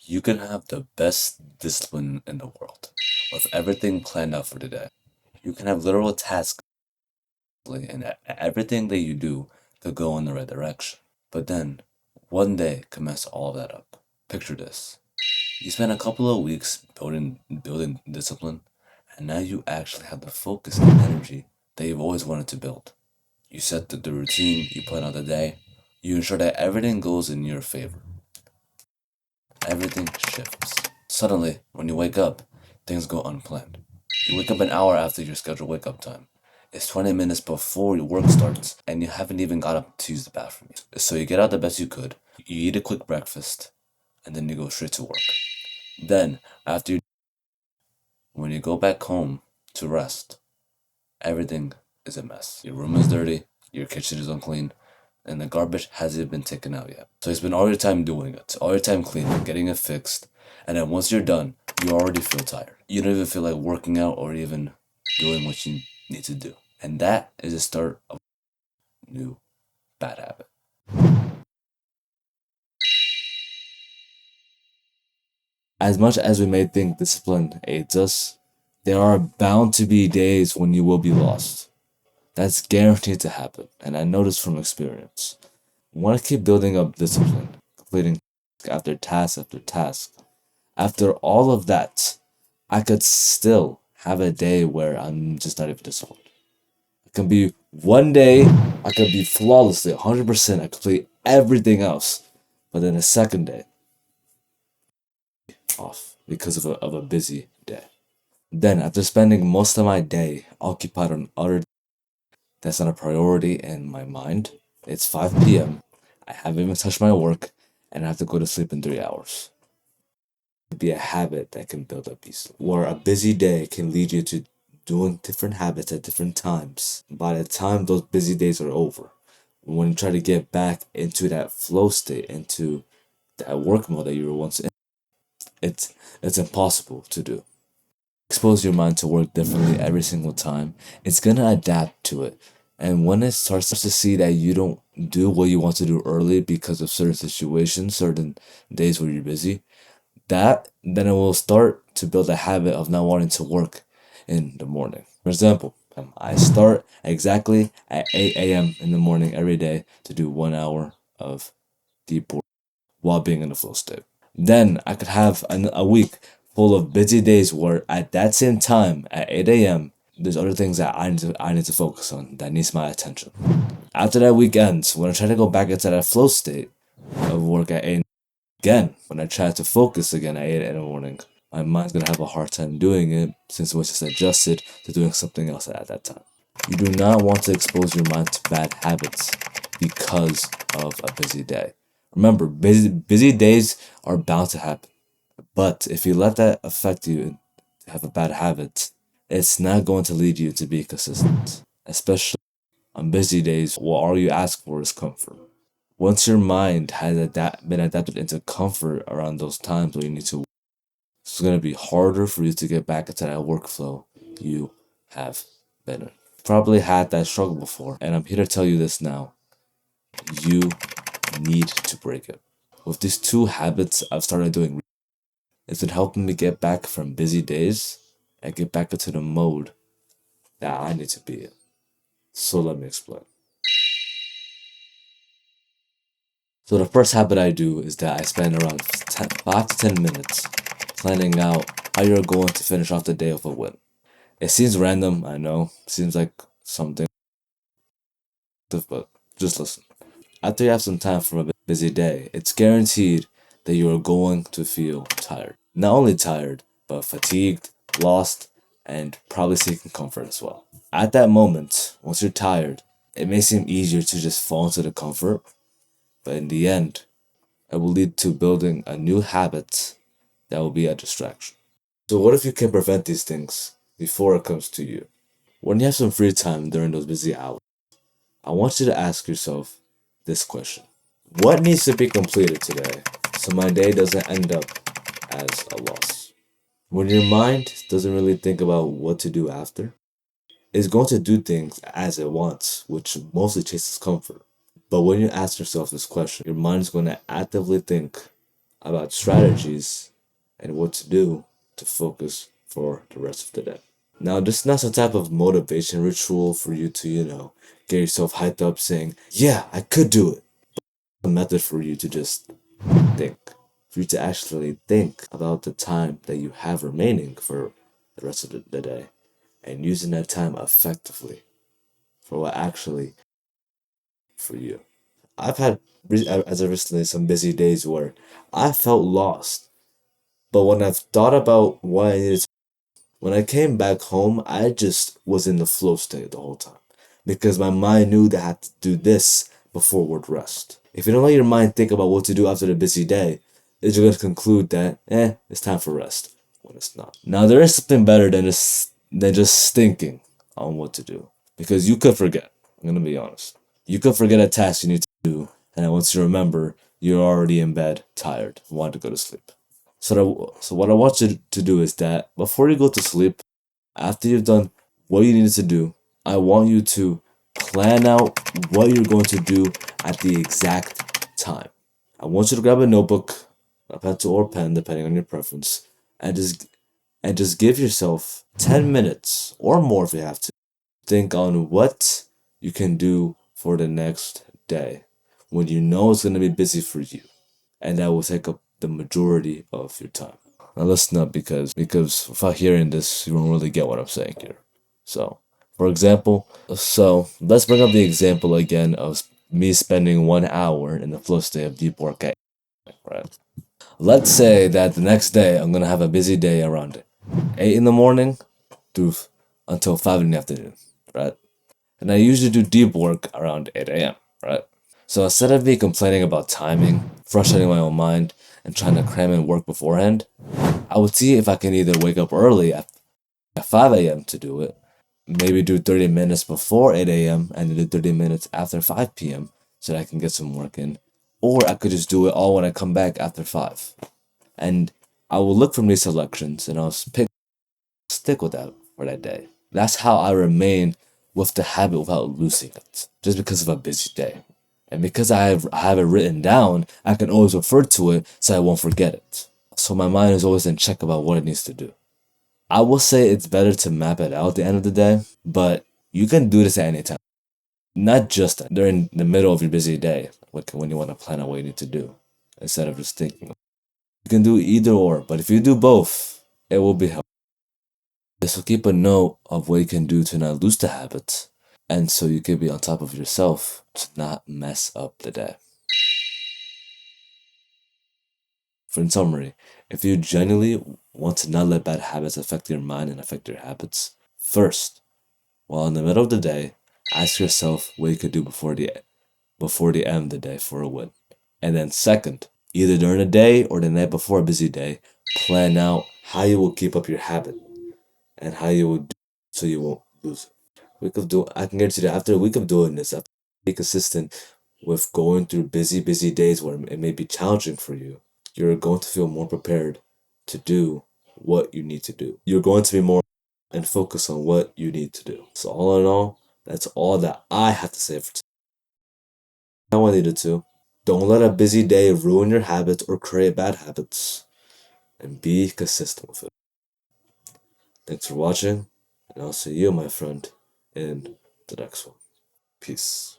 You can have the best discipline in the world with everything planned out for the day. You can have literal tasks and everything that you do could go in the right direction. But then, one day can mess all of that up. Picture this. You spend a couple of weeks building discipline, and now you actually have the focus and energy that you've always wanted to build. You set the routine, you plan out the day, you ensure that everything goes in your favor. Everything shifts. Suddenly, when you wake up, things go unplanned. You wake up an hour after your scheduled wake up time. It's 20 minutes before your work starts, and you haven't even got up to use the bathroom yet. So you get out the best you could, you eat a quick breakfast, and then you go straight to work. Then, when you go back home to rest, everything is a mess. Your room is dirty, your kitchen is unclean, and the garbage hasn't been taken out yet. So you spend all your time doing it, all your time cleaning, getting it fixed, and then once you're done, you already feel tired. You don't even feel like working out or even doing what you need to do. And that is the start of a new bad habit. As much as we may think discipline aids us, there are bound to be days when you will be lost. That's guaranteed to happen, and I know this from experience. I want to keep building up discipline, completing task after task. After all of that, I could still have a day where I'm just not even disciplined. It can be one day, I could be flawlessly 100%, I complete everything else. But then the second day, off because of a busy day. Then, after spending most of my day occupied on other that's not a priority in my mind, it's 5 p.m. I haven't even touched my work, and I have to go to sleep in 3 hours. It'd be a habit that can build up easily. Or a busy day can lead you to doing different habits at different times. By the time those busy days are over, when you try to get back into that flow state, into that work mode that you were once in, it's impossible to do. Expose your mind to work differently every single time, it's gonna adapt to it. And when it starts to see that you don't do what you want to do early because of certain situations, certain days where you're busy, that then it will start to build a habit of not wanting to work in the morning. For example, I start exactly at 8 a.m. in the morning every day to do 1 hour of deep work while being in the flow state. Then I could have a week full of busy days where at that same time at 8 a.m. there's other things that I need to focus on that needs my attention. After that week ends, when I try to go back into that flow state of work at 8 again, when I try to focus again at 8 in the morning, my mind's gonna have a hard time doing it since it was just adjusted to doing something else at that time. You do not want to expose your mind to bad habits because of a busy day. Remember, busy days are bound to happen. But if you let that affect you and have a bad habit, it's not going to lead you to be consistent. Especially on busy days where all you ask for is comfort. Once your mind has been adapted into comfort around those times where you need to, it's going to be harder for you to get back into that workflow you have been in. Probably had that struggle before, and I'm here to tell you this now. You need to break it. With these two habits I've started doing, it's been helping me get back from busy days and get back into the mode that I need to be in. So let me explain. So the first habit I do is that I spend around 5 to 10 minutes planning out how you're going to finish off the day with a win. It seems random, I know. Seems like something, but just listen. After you have some time from a busy day, it's guaranteed that you are going to feel tired. Not only tired, but fatigued, lost, and probably seeking comfort as well. At that moment, once you're tired, it may seem easier to just fall into the comfort, but in the end, it will lead to building a new habit that will be a distraction. So, what if you can prevent these things before it comes to you? When you have some free time during those busy hours, I want you to ask yourself this question: what needs to be completed today so my day doesn't end up as a loss? When your mind doesn't really think about what to do after, it's going to do things as it wants, which mostly chases comfort. But when you ask yourself this question, your mind is going to actively think, about strategies and what to do to focus for the rest of the day. Now, this is not some type of motivation ritual for you to, get yourself hyped up saying, yeah, I could do it. A method for you to just think, for you to actually think about the time that you have remaining for the rest of the day and using that time effectively for what actually for you. I've had, as of recently, some busy days where I felt lost. But when I've thought about what I needed to, when I came back home, I just was in the flow state the whole time. Because my mind knew that I had to do this before it would rest. If you don't let your mind think about what to do after the busy day, it's going to conclude that, it's time for rest. When it's not. Now, there is something better than just thinking on what to do. Because you could forget. I'm going to be honest. You could forget a task you need to do, and then once you remember, you're already in bed, tired, want to go to sleep. So what I want you to do is that before you go to sleep, after you've done what you needed to do, I want you to plan out what you're going to do at the exact time. I want you to grab a notebook, a pencil or pen, depending on your preference, and just give yourself 10 minutes or more if you have to. Think on what you can do for the next day when you know it's going to be busy for you, and that will take up the majority of your time. Now listen up because without hearing this, you won't really get what I'm saying here. So, for example, let's bring up the example again of me spending 1 hour in the flow state of deep work at, right? Let's say that the next day I'm gonna have a busy day around 8 in the morning through until 5 in the afternoon, right? And I usually do deep work around 8 a.m., right? So instead of me complaining about timing, frustrating my own mind, and trying to cram in work beforehand, I would see if I can either wake up early at 5 a.m. to do it, maybe do 30 minutes before 8 a.m. and then do 30 minutes after 5 p.m. so that I can get some work in, or I could just do it all when I come back after 5. And I will look from these selections and stick with that for that day. That's how I remain with the habit without losing it, just because of a busy day. And because I have it written down, I can always refer to it so I won't forget it. So my mind is always in check about what it needs to do. I will say it's better to map it out at the end of the day, but you can do this at any time. Not just during the middle of your busy day, like when you want to plan out what you need to do, instead of just thinking. You can do either or, but if you do both, it will be helpful. So keep a note of what you can do to not lose the habit, and so you can be on top of yourself to not mess up the day. For in summary, if you genuinely want to not let bad habits affect your mind and affect your habits, first, while in the middle of the day, ask yourself what you could do before the end of the day for a win. And then second, either during the day or the night before a busy day, plan out how you will keep up your habit and how you will do so you won't lose it. I can guarantee that after a week of doing this, after be consistent with going through busy days where it may be challenging for you, you're going to feel more prepared to do what you need to do. You're going to be more and focus on what you need to do. So all in all, that's all that I have to say for today. I needed to. Don't let a busy day ruin your habits or create bad habits, and be consistent with it. Thanks for watching, and I'll see you, my friend, in the next one. Peace.